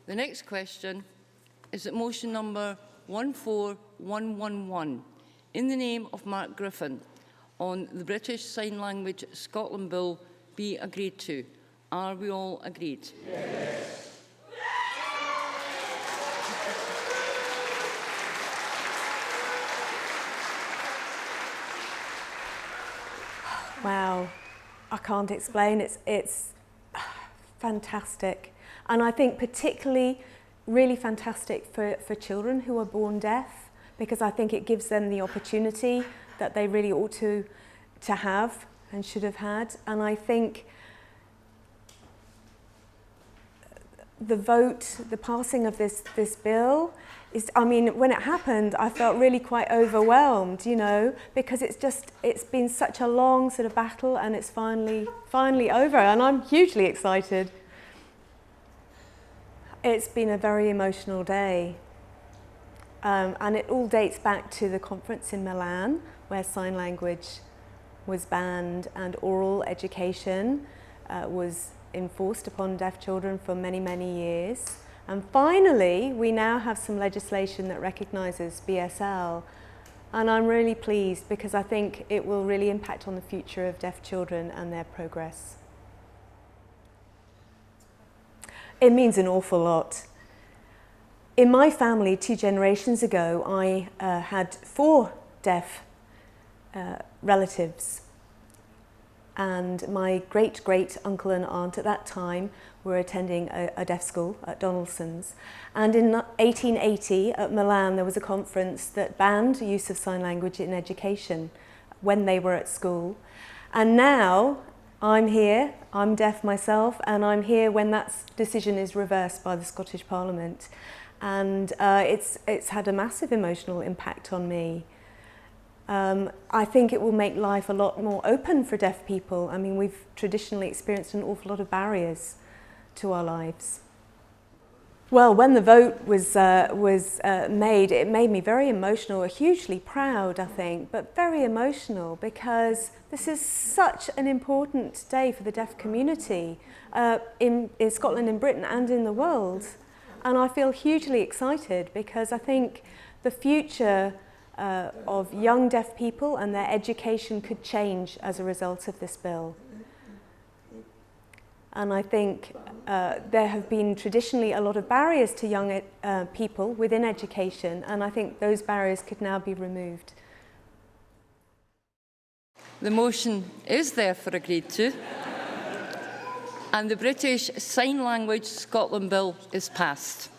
The next question is that motion number 14111, in the name of Mark Griffin, on the British Sign Language Scotland Bill be agreed to. Are we all agreed? Yes. Wow, I can't explain. It's fantastic. And I think particularly really fantastic for children who are born deaf, because I think it gives them the opportunity that they really ought to have and should have had. And I think the vote, the passing of this bill is, I mean, when it happened, I felt really quite overwhelmed, you know, because it's been such a long sort of battle, and it's finally over, and I'm hugely excited. It's been a very emotional day, and it all dates back to the conference in Milan, where sign language was banned and oral education was enforced upon deaf children for many, many years. And finally, we now have some legislation that recognises BSL, and I'm really pleased because I think it will really impact on the future of deaf children and their progress. It means an awful lot. In my family, 2 generations ago, I had 4 deaf relatives, and my great uncle and aunt at that time were attending a deaf school at Donaldson's. And in 1880 at Milan, there was a conference that banned the use of sign language in education when they were at school. And now I'm here, I'm deaf myself, and I'm here when that decision is reversed by the Scottish Parliament. And it's had a massive emotional impact on me. I think it will make life a lot more open for deaf people. I mean, we've traditionally experienced an awful lot of barriers to our lives. Well, when the vote was made, it made me very emotional, hugely proud, I think, but very emotional, because this is such an important day for the deaf community in Scotland, in Britain, and in the world. And I feel hugely excited because I think the future of young deaf people and their education could change as a result of this bill. And I think there have been traditionally a lot of barriers to young people within education, and I think those barriers could now be removed. The motion is therefore agreed to, and the British Sign Language Scotland Bill is passed.